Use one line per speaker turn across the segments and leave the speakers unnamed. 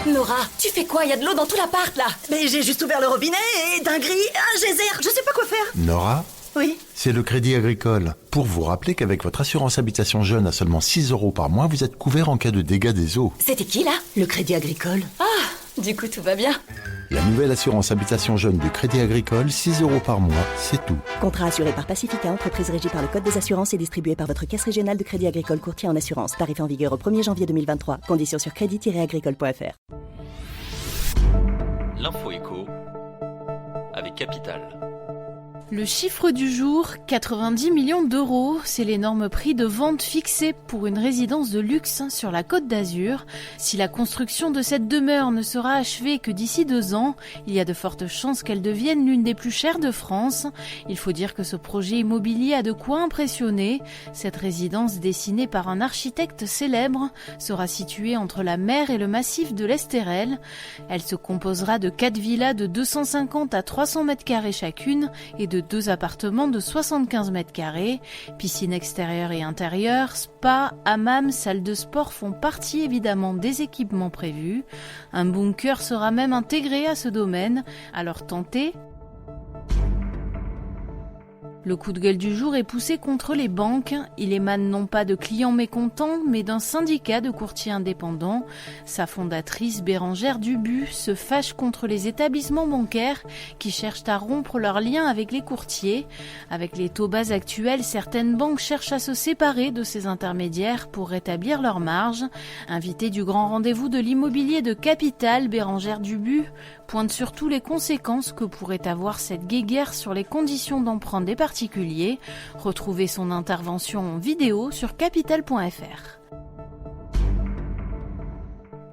Nora, tu fais quoi? Il y a de l'eau dans tout l'appart, là.
Mais j'ai juste ouvert le robinet et d'un gris, un geyser, je sais pas quoi faire.
Nora,
Oui.
c'est le Crédit Agricole. Pour vous rappeler qu'avec votre assurance habitation jeune à seulement 6 € par mois, vous êtes couvert en cas de dégâts des eaux.
C'était qui, là?
Le Crédit Agricole.
Ah, du coup, tout va bien.
La nouvelle assurance habitation jeune du Crédit Agricole, 6 € par mois, c'est tout.
Contrat assuré par Pacifica, entreprise régie par le Code des assurances et distribué par votre caisse régionale de Crédit Agricole courtier en assurance. Tarif en vigueur au 1er janvier 2023. Conditions sur crédit-agricole.fr.
L'info écho avec Capital.
Le chiffre du jour, 90 millions d'euros, c'est l'énorme prix de vente fixé pour une résidence de luxe sur la Côte d'Azur. Si la construction de cette demeure ne sera achevée que d'ici 2 ans, il y a de fortes chances qu'elle devienne l'une des plus chères de France. Il faut dire que ce projet immobilier a de quoi impressionner. Cette résidence, dessinée par un architecte célèbre, sera située entre la mer et le massif de l'Estérel. Elle se composera de 4 villas de 250 à 300 mètres carrés chacune et de 2 appartements de 75 mètres carrés. Piscine extérieure et intérieure, spa, hammam, salle de sport font partie évidemment des équipements prévus. Un bunker sera même intégré à ce domaine. Alors tentez. Le coup de gueule du jour est poussé contre les banques. Il émane non pas de clients mécontents, mais d'un syndicat de courtiers indépendants. Sa fondatrice, Bérangère Dubu, se fâche contre les établissements bancaires qui cherchent à rompre leurs liens avec les courtiers. Avec les taux bas actuels, certaines banques cherchent à se séparer de ces intermédiaires pour rétablir leurs marges. Invitée du grand rendez-vous de l'immobilier de Capital, Bérangère Dubu pointe surtout les conséquences que pourrait avoir cette guéguerre sur les conditions d'emprunt des particuliers. Retrouvez son intervention en vidéo sur capital.fr.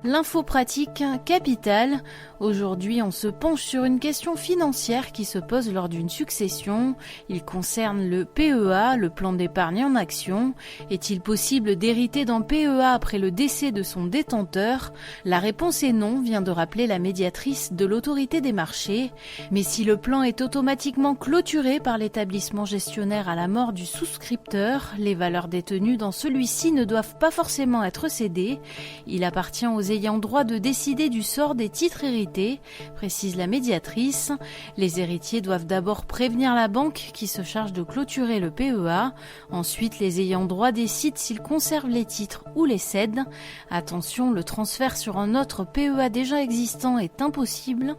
L'info pratique Capital. Aujourd'hui, on se penche sur une question financière qui se pose lors d'une succession. Il concerne le PEA, le plan d'épargne en action. Est-il possible d'hériter d'un PEA après le décès de son détenteur? La réponse est non, vient de rappeler la médiatrice de l'autorité des marchés. Mais si le plan est automatiquement clôturé par l'établissement gestionnaire à la mort du souscripteur, les valeurs détenues dans celui-ci ne doivent pas forcément être cédées. Il appartient aux ayant droit de décider du sort des titres hérités, précise la médiatrice. Les héritiers doivent d'abord prévenir la banque qui se charge de clôturer le PEA. Ensuite, les ayants droit décident s'ils conservent les titres ou les cèdent. Attention, le transfert sur un autre PEA déjà existant est impossible.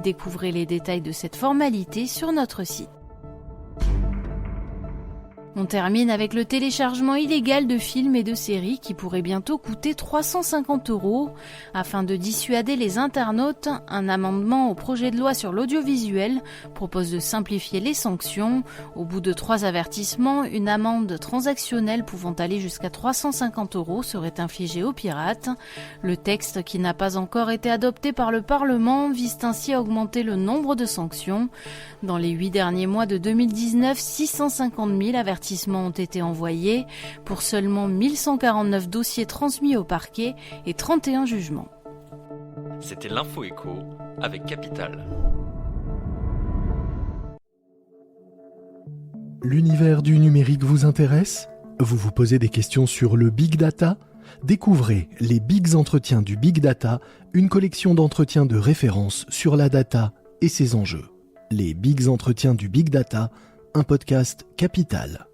Découvrez les détails de cette formalité sur notre site. On termine avec le téléchargement illégal de films et de séries qui pourrait bientôt coûter 350 €. Afin de dissuader les internautes, un amendement au projet de loi sur l'audiovisuel propose de simplifier les sanctions. Au bout de 3 avertissements, une amende transactionnelle pouvant aller jusqu'à 350 € serait infligée aux pirates. Le texte, qui n'a pas encore été adopté par le Parlement, vise ainsi à augmenter le nombre de sanctions. Dans les 8 derniers mois de 2019, 650 000 avertissements ont été envoyés pour seulement 1149 dossiers transmis au parquet et 31 jugements.
C'était l'info écho avec Capital.
L'univers du numérique vous intéresse ? Vous vous posez des questions sur le Big Data ? Découvrez les Bigs Entretiens du Big Data, une collection d'entretiens de référence sur la data et ses enjeux. Les Bigs Entretiens du Big Data, un podcast Capital.